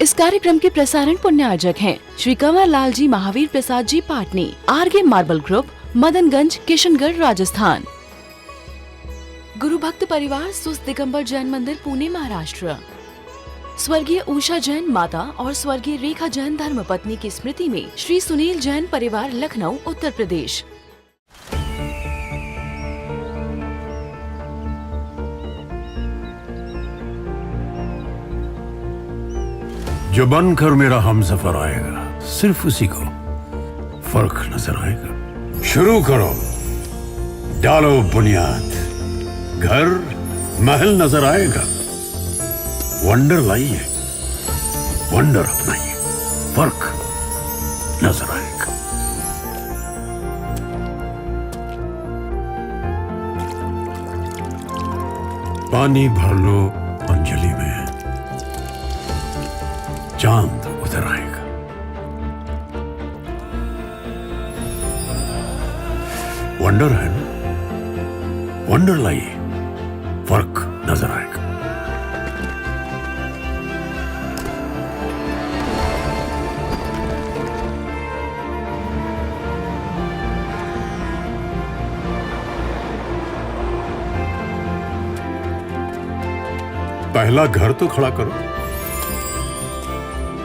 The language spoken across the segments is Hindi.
इस कार्यक्रम के प्रसारण पुण्यार्जक हैं Shri Kanwar Lal ji Mahavir Prasad ji Patni, RK marble group, Madanganj, Kishangarh, Rajasthan. गुरु भक्त परिवार सुस्त दिगंबर जैन मंदिर, पुणे, महाराष्ट्र। स्वर्गीय उषा जैन माता और स्वर्गीय रेखा जैन धर्मपत्नी की स्मृति में श्री सुनील जैन परिवार, लखनऊ, उत्तर प्रदेश। जो बनकर मेरा हमसफर आएगा, सिर्फ उसी को फर्क नजर आएगा। शुरू करो, डालो बुनियाद, घर महल नजर आएगा। वंडर लाइए, वंडर अपनाइए, फर्क नजर आएगा। पानी भर लो अंजलि में, चांद उतर आएगा। वंडर है ना, वंडर लाइए, फर्क नजर आएगा। पहला घर तो खड़ा करो,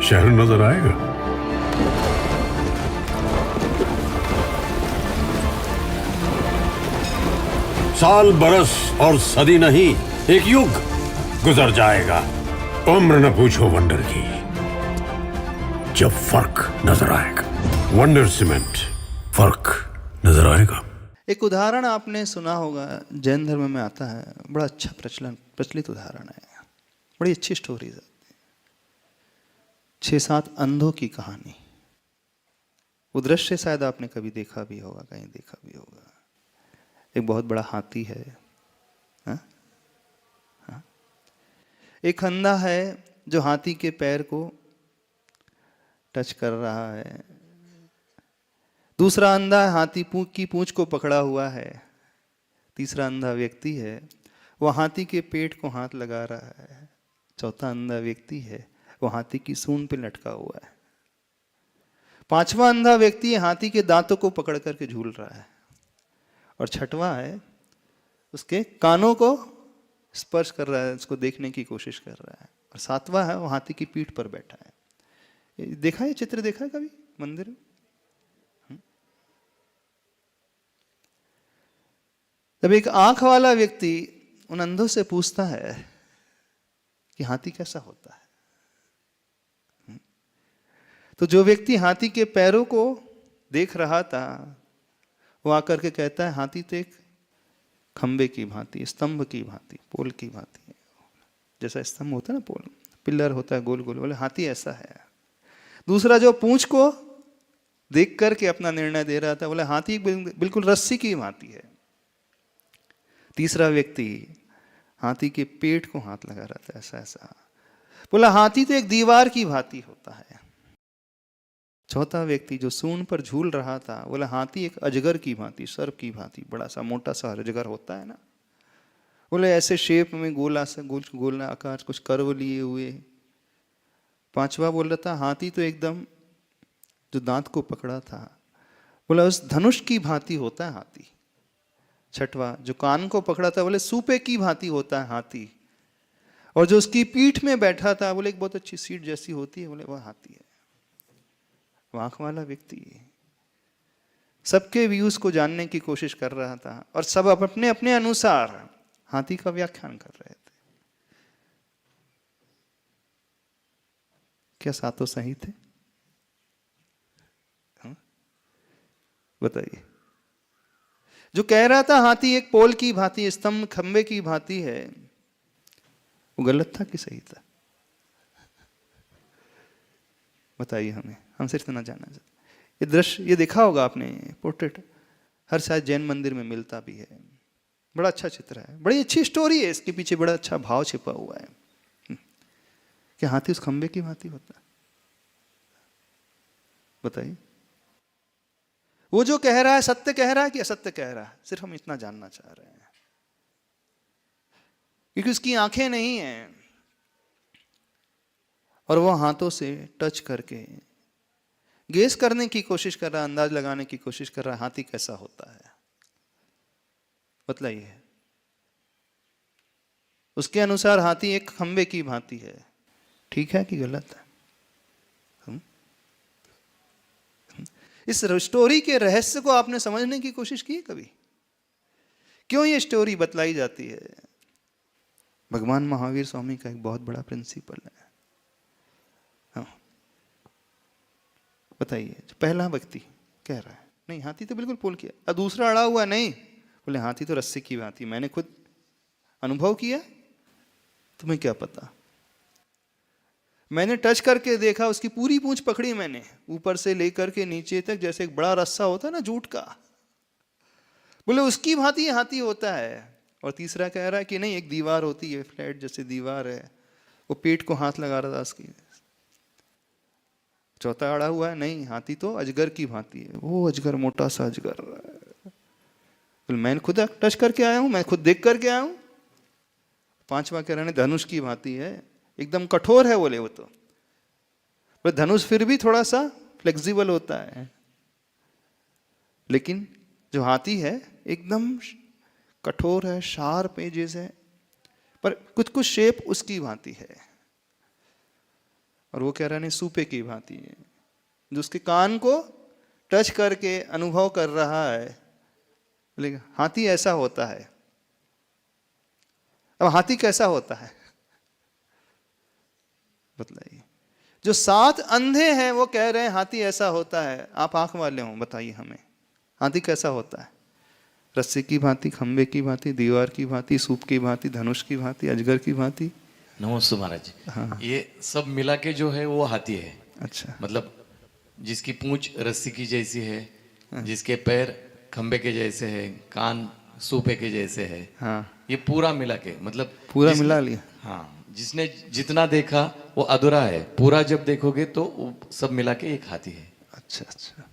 शहर नजर आएगा। साल बरस और सदी नहीं, एक युग गुजर जाएगा। उम्र न पूछो वंडर की, जब फर्क नजर आएगा। वंडर सीमेंट, फर्क नजर आएगा। एक उदाहरण आपने सुना होगा, जैन धर्म में आता है, बड़ा अच्छा प्रचलित उदाहरण है, बड़ी अच्छी स्टोरीज है। 6-7 अंधों की कहानी। वो दृश्य शायद आपने कभी देखा भी होगा, कहीं देखा भी होगा। एक बहुत बड़ा हाथी है, हा? हा? एक अंधा है जो हाथी के पैर को टच कर रहा है। दूसरा अंधा हाथी की पूंछ को पकड़ा हुआ है। तीसरा अंधा व्यक्ति है, वो हाथी के पेट को हाथ लगा रहा है। चौथा अंधा व्यक्ति है, वो हाथी की सूंड पे लटका हुआ है। पांचवा अंधा व्यक्ति हाथी के दांतों को पकड़ करके झूल रहा है। और छठवां है, उसके कानों को स्पर्श कर रहा है, उसको देखने की कोशिश कर रहा है। और सातवां है, वो हाथी की पीठ पर बैठा है। देखा है चित्र, देखा है कभी मंदिर में? तब एक आंख वाला व्यक्ति उन अंधों से पूछता है कि हाथी कैसा होता है। तो जो व्यक्ति हाथी के पैरों को देख रहा था, वो आकर के कहता है, हाथी तो एक खंबे की भांति, स्तंभ की भांति, पोल की भांति है। जैसा स्तंभ होता है ना, पोल, पिलर होता है गोल गोल, बोले हाथी ऐसा है। दूसरा जो पूंछ को देख करके अपना निर्णय दे रहा था, बोले हाथी बिल्कुल रस्सी की भांति है। तीसरा व्यक्ति हाथी के पेट को हाथ लगा रहा था, ऐसा ऐसा, बोला हाथी तो एक दीवार की भांति होता है। चौथा व्यक्ति जो सूंड पर झूल रहा था, बोला हाथी एक अजगर की भांति, सर्प की भांति, बड़ा सा मोटा सा अजगर होता है ना, बोले ऐसे शेप में गोला सा गोला आकार, कुछ कर्व लिए हुए। पांचवा बोल रहा था हाथी तो एकदम जो दांत को पकड़ा था, बोला उस धनुष की भांति होता है हाथी। छठवा जो कान को पकड़ा था, बोले सूपे की भांति होता है हाथी। और जो उसकी पीठ में बैठा था, बोले एक बहुत अच्छी सीट जैसी होती है, बोले वह हाथी है। आंख वाला व्यक्ति सबके व्यूज को जानने की कोशिश कर रहा था और सब अपने अपने अनुसार हाथी का व्याख्यान कर रहे थे। क्या सातों सही थे? बताइए। जो कह रहा था हाथी एक पोल की भांति, स्तंभ खंबे की भांति है, वो गलत था कि सही था? बताइए हमें, हम सिर्फ इतना जानना चाहते। ये दृश्य ये देखा होगा आपने, पोर्ट्रेट हर शायद जैन मंदिर में मिलता भी है। बड़ा अच्छा चित्र है, बड़ी अच्छी स्टोरी है, इसके पीछे बड़ा अच्छा भाव छिपा हुआ है। क्या हाथी उस खंबे की भांति होता है? बताइए। वो जो कह रहा है सत्य कह रहा है कि असत्य कह रहा है, सिर्फ हम इतना जानना चाह रहे हैं, क्योंकि उसकी आंखें नहीं हैं और वो हाथों से टच करके गेस करने की कोशिश कर रहा है, अंदाज लगाने की कोशिश कर रहा है हाथी कैसा होता है। बतलाइए, उसके अनुसार हाथी एक खंबे की भांति है। ठीक है कि गलत है? इस स्टोरी के रहस्य को आपने समझने की कोशिश की कभी? क्यों ये स्टोरी बतलाई जाती है? भगवान महावीर स्वामी का एक बहुत बड़ा प्रिंसिपल है। हाँ, बताइए। पहला व्यक्ति कह रहा है नहीं हाथी तो बिल्कुल पोल किया, और दूसरा अड़ा हुआ नहीं, बोले हाथी तो रस्सी की भांति, मैंने खुद अनुभव किया, तुम्हें क्या पता? मैंने टच करके देखा, उसकी पूरी पूंछ पकड़ी मैंने, ऊपर से लेकर के नीचे तक, जैसे एक बड़ा रस्सा होता है ना जूट का, बोले उसकी भांति हाथी होता है। और तीसरा कह रहा है कि नहीं, एक दीवार होती है, फ्लैट जैसे दीवार है, वो पेट को हाथ लगा रहा था उसकी। चौथा अड़ा हुआ है नहीं हाथी तो अजगर की भांति है, वो अजगर मोटा सा अजगर। बोले मैंने खुद टच करके आया हूं, मैं खुद देख करके आया हूं। पांचवा कह रहे हैं धनुष की भांति है, एकदम कठोर है बोले वो तो। बोले धनुष फिर भी थोड़ा सा फ्लेक्सिबल होता है, लेकिन जो हाथी है एकदम कठोर है, शार्प एजेस है, पर कुछ कुछ शेप उसकी भांति है। और वो कह रहा है सूपे की भांति है, जो उसके कान को टच करके अनुभव कर रहा है। बोले हाथी ऐसा होता है। अब हाथी कैसा होता है बतलाइए। जो 7 अंधे हैं वो कह रहे हैं हाथी ऐसा होता है, आप आंख वाले हो, बताइए हमें हाथी कैसा होता है? रस्सी की भांति, खंबे की भांति, दीवार की भांति, सूप की भांति, धनुष की भांति, अजगर की भांति। नमस्ते महाराज जी। हाँ। ये सब मिला के जो है वो हाथी है। अच्छा, मतलब जिसकी पूंछ रस्सी की जैसी है, जिसके पैर खंबे के जैसे है, कान सूपे के जैसे है, हाँ, ये पूरा मिला के, मतलब पूरा मिला लिया। हाँ, जिसने जितना देखा वो अधूरा है, पूरा जब देखोगे तो वो सब मिला के एक हाथी है। अच्छा अच्छा,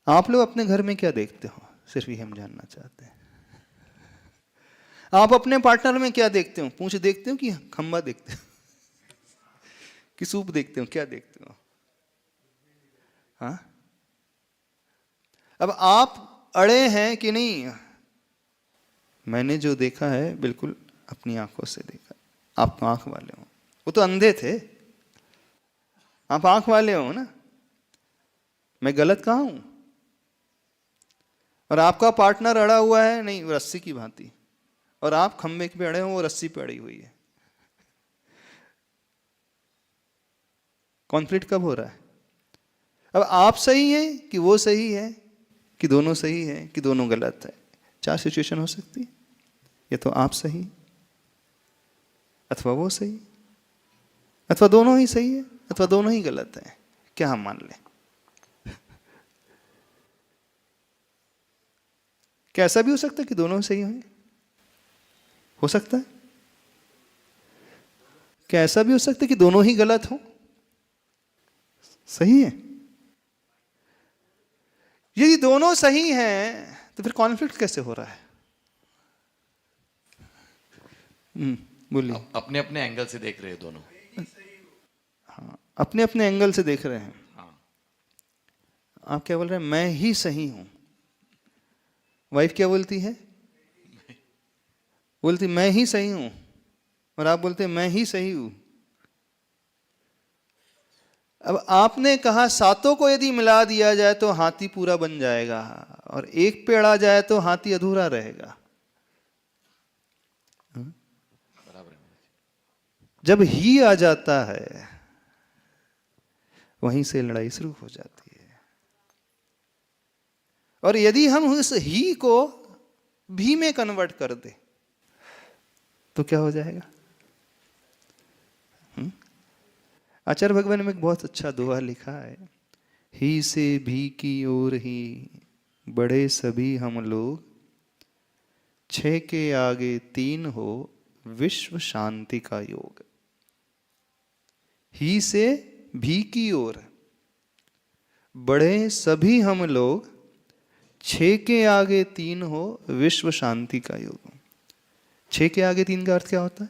आप लोग अपने घर में क्या देखते हो? सिर्फ ही हम जानना चाहते हैं। आप अपने पार्टनर में क्या देखते हो? पूंछ देखते हो कि खंबा देखते हो कि सूप देखते हो? क्या देखते हो? हाँ, अब आप अड़े हैं कि नहीं? मैंने जो देखा है बिल्कुल अपनी आंखों से देखा। आप तो आंख वाले हो, वो तो अंधे थे, आप आंख वाले हो ना। मैं गलत कहाँ हूं? और आपका पार्टनर अड़ा हुआ है नहीं, वो रस्सी की भांति, और आप खंबे पे अड़े हो, वो रस्सी पे अड़ी हुई है। कॉन्फ्लिक्ट कब हो रहा है? अब आप सही हैं कि वो सही है, कि दोनों सही है, कि दोनों गलत है? 4 सिचुएशन हो सकती है। या तो आप सही, अथवा वो सही, अथवा दोनों ही सही है, अथवा दोनों ही गलत है। क्या हम मान लें? क्या ऐसा भी हो सकता है कि दोनों सही होंगे? हो सकता है। क्या ऐसा भी हो सकता है कि दोनों ही गलत हो? सही है। यदि दोनों सही हैं तो फिर कॉन्फ्लिक्ट कैसे हो रहा है? बोलिए। अपने अपने एंगल से देख रहे हैं दोनों। हाँ, अपने अपने एंगल से देख रहे हैं। हाँ। आप क्या बोल रहे हैं? मैं ही सही हूं। वाइफ क्या बोलती है? बोलती मैं ही सही हूं, और आप बोलते मैं ही सही हूं। अब आपने कहा 7 को यदि मिला दिया जाए तो हाथी पूरा बन जाएगा, और एक पे अड़ा जाए तो हाथी अधूरा रहेगा। जब ही आ जाता है वहीं से लड़ाई शुरू हो जाती है। और यदि हम उस ही को भी में कन्वर्ट कर दे तो क्या हो जाएगा? आचार्य भगवान ने एक बहुत अच्छा दोहा लिखा है, ही से भी की ओर ही बड़े सभी हम लोग, 6 के आगे 3 हो विश्व शांति का योग। ही से भी की ओर बड़े सभी हम लोग, 6 के आगे 3 हो विश्व शांति का योग। 6 के आगे 3 का अर्थ क्या होता है?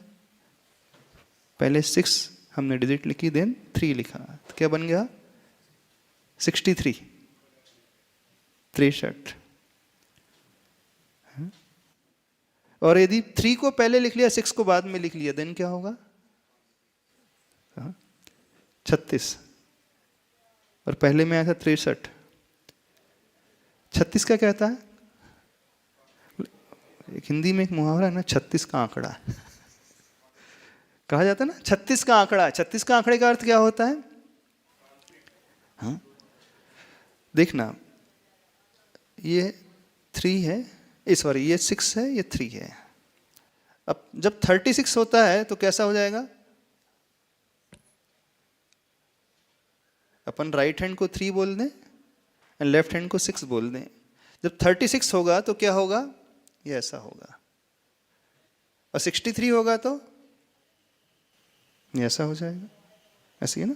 पहले 6 हमने डिजिट लिखी, देन 3 लिखा, तो क्या बन गया? 63, 63। और यदि 3 को पहले लिख लिया, 6 को बाद में लिख लिया, देन क्या होगा? 36। और पहले में आया था 63। 36 का क्या कहता है? एक हिंदी में एक मुहावरा है ना, 36 का आंकड़ा कहा जाता है ना, 36 का आंकड़ा। 36 का आंकड़े का अर्थ क्या होता है? हाँ, देखना, ये 3 है, सॉरी ये 6 है, ये 3 है। अब जब 36 होता है तो कैसा हो जाएगा? अपन राइट हैंड को 3 बोल दें एंड लेफ्ट हैंड को 6 बोल दें। जब 36 होगा तो क्या होगा? ये ऐसा होगा। और 63 होगा तो ये ऐसा हो जाएगा। ऐसे ही ना?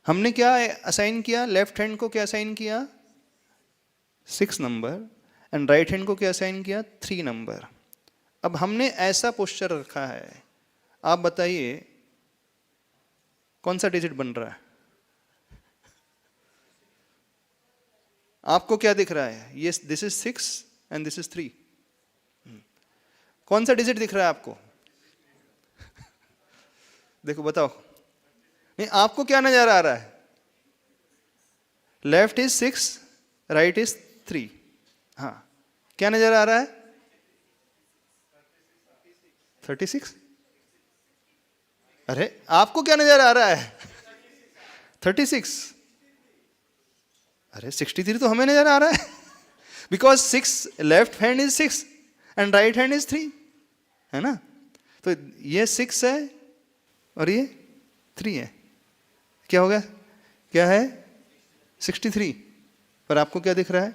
हमने क्या असाइन किया? लेफ्ट हैंड को क्या असाइन किया? 6 नंबर, एंड राइट हैंड को क्या असाइन किया? 3 नंबर। अब हमने ऐसा पोस्चर रखा है, आप बताइए कौन सा डिजिट बन रहा है? आपको क्या दिख रहा है? ये this is 6 and this is 3। कौन सा डिजिट दिख रहा है आपको? देखो बताओ, नहीं आपको क्या नजर आ रहा है? Left is 6, right is 3। हाँ, क्या नजर आ रहा है? 36। अरे आपको क्या नजर आ रहा है? 36। अरे 63 तो हमें नजर आ रहा है, because 6 left hand is 6 and right hand is 3, है ना? तो ये 6 है और ये 3 है। क्या होगा? क्या है? 63। पर आपको क्या दिख रहा है?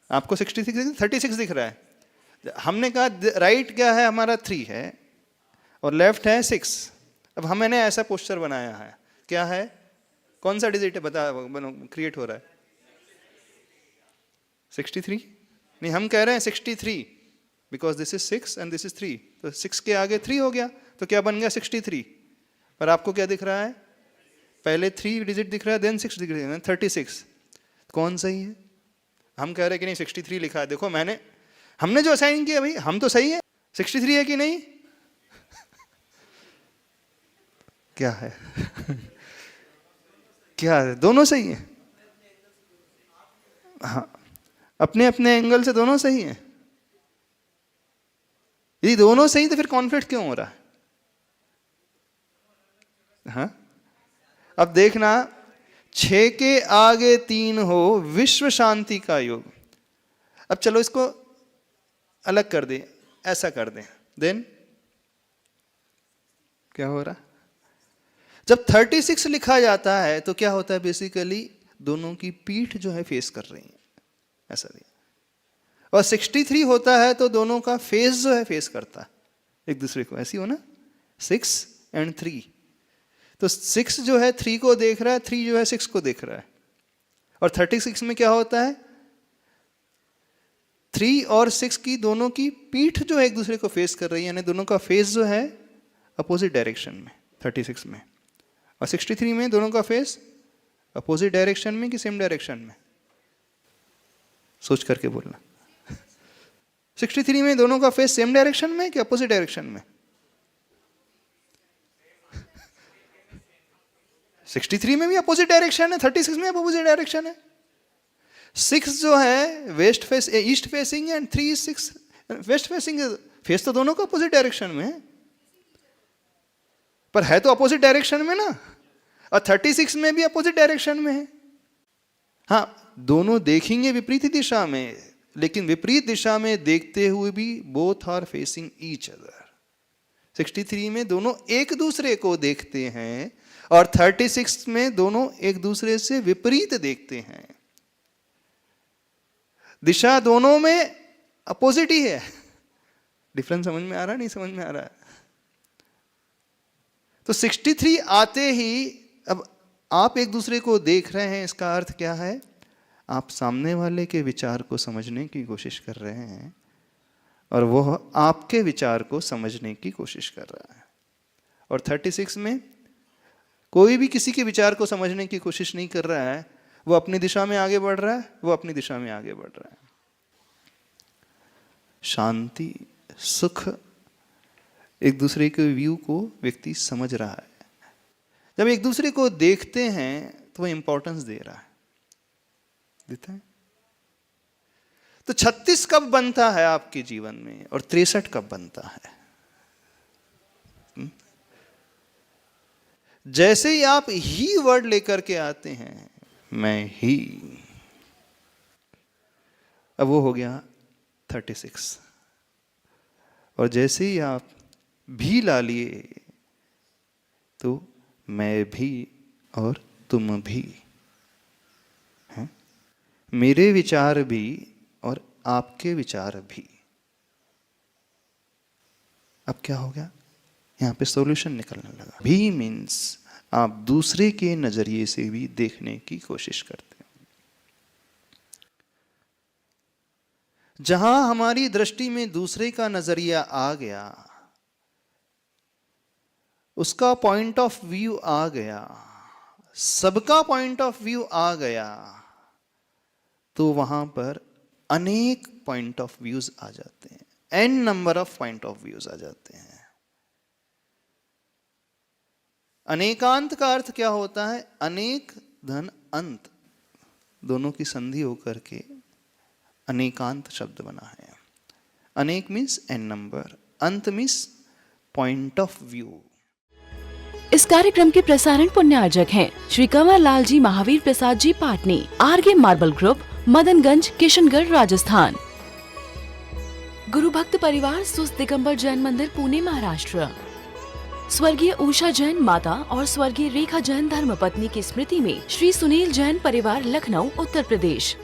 आपको 36 दिख रहा है। हमने कहा राइट क्या है हमारा? 3 है और लेफ्ट है 6। अब हमने ऐसा पोस्चर बनाया है, क्या है? कौन सा डिजिट है बता, क्रिएट हो रहा है? 63। नहीं, हम कह रहे हैं 63 because this is 6 and this is 3, तो 6 के आगे 3 हो गया, तो क्या बन गया? 63। पर आपको क्या दिख रहा है? पहले 3 डिजिट दिख रहा है, देन 6 दिख रहा है, 36। कौन सही है? हम कह रहे हैं कि नहीं 63 लिखा है। देखो हमने जो असाइन किया भाई, हम तो सही है। 63 है कि नहीं? क्या है? क्या है? दोनों सही है। हाँ, अपने अपने एंगल से दोनों सही है। यदि दोनों सही तो फिर कॉन्फ्लिक्ट क्यों हो रहा है? हाँ, अब देखना, 6 के आगे 3 हो, विश्व शांति का योग। अब चलो इसको अलग कर दें, ऐसा कर दें, देन क्या हो रहा? जब 36 लिखा जाता है तो क्या होता है? बेसिकली दोनों की पीठ जो है फेस कर रही है, ऐसा दिया। और 63 होता है तो दोनों का फेस जो है फेस करता है एक दूसरे को, ऐसी हो ना, 6 एंड 3। तो 6 जो है 3 को देख रहा है, 3 जो है 6 को देख रहा है। और 36 में क्या होता है? 3 और 6 की दोनों की पीठ जो है एक दूसरे को फेस कर रही है, यानी दोनों का फेस जो है अपोजिट डायरेक्शन में 36 में। और 63 में दोनों का फेस अपोजिट डायरेक्शन में कि सेम डायरेक्शन में? सोच करके बोलना। 63 में दोनों का फेस सेम डायरेक्शन में कि अपोजिट डायरेक्शन में? 63 में भी अपोजिट डायरेक्शन है, 36 में अपोजिट डायरेक्शन है। 6 जो है west face east facing and 3 6 west facing. Face तो दोनों का अपोजिट डायरेक्शन में है, पर है तो अपोजिट डायरेक्शन में ना। और 36 में भी अपोजिट डायरेक्शन में है। हाँ, दोनों देखेंगे विपरीत दिशा में, लेकिन विपरीत दिशा में देखते हुए भी both are facing each other. 63 में दोनों एक दूसरे को देखते हैं और 36 में दोनों एक दूसरे से विपरीत देखते हैं। दिशा दोनों में अपोजिट ही है। डिफरेंस समझ में आ रहा है? नहीं समझ में आ रहा है? तो 63 आते ही अब आप एक दूसरे को देख रहे हैं, इसका अर्थ क्या है? आप सामने वाले के विचार को समझने की कोशिश कर रहे हैं। और वह आपके विचार को समझने की कोशिश कर रहा है। और 36 में कोई भी किसी के विचार को समझने की कोशिश नहीं कर रहा है, वो अपनी दिशा में आगे बढ़ रहा है, वो अपनी दिशा में आगे बढ़ रहा है। शांति, सुख, एक दूसरे के व्यू को व्यक्ति समझ रहा है। जब एक दूसरे को देखते हैं तो वो इंपॉर्टेंस दे रहा है, देता है। तो 36 कब बनता है आपके जीवन में और 63 कब बनता है? जैसे ही आप ही वर्ड लेकर के आते हैं, मैं ही, अब वो हो गया 36। और जैसे ही आप भी ला लिए तो मैं भी और तुम भी हैं, मेरे विचार भी और आपके विचार भी। अब क्या हो गया? यहां पे सॉल्यूशन निकलने लगा। भी मीन्स आप दूसरे के नजरिए से भी देखने की कोशिश करते हैं। जहां हमारी दृष्टि में दूसरे का नजरिया आ गया, उसका पॉइंट ऑफ व्यू आ गया, सबका पॉइंट ऑफ व्यू आ गया, तो वहां पर अनेक पॉइंट ऑफ व्यूज आ जाते हैं, n number of point of views आ जाते हैं। अनेकांत का अर्थ क्या होता है? अनेक धन अंत, दोनों की संधि होकर के अनेकांत शब्द बना है। अनेक मीन्स n नंबर, अंत मीन्स पॉइंट ऑफ व्यू। इस कार्यक्रम के प्रसारण पुण्यार्जक हैं श्री कंवर लाल जी महावीर प्रसाद जी पाटनी, आरगे मार्बल ग्रुप, मदनगंज, किशनगढ़, राजस्थान। गुरु भक्त परिवार सुस्त दिगंबर जैन मंदिर, पुणे, महाराष्ट्र। स्वर्गीय उषा जैन माता और स्वर्गीय रेखा जैन धर्मपत्नी की स्मृति में श्री सुनील जैन परिवार, लखनऊ, उत्तर प्रदेश।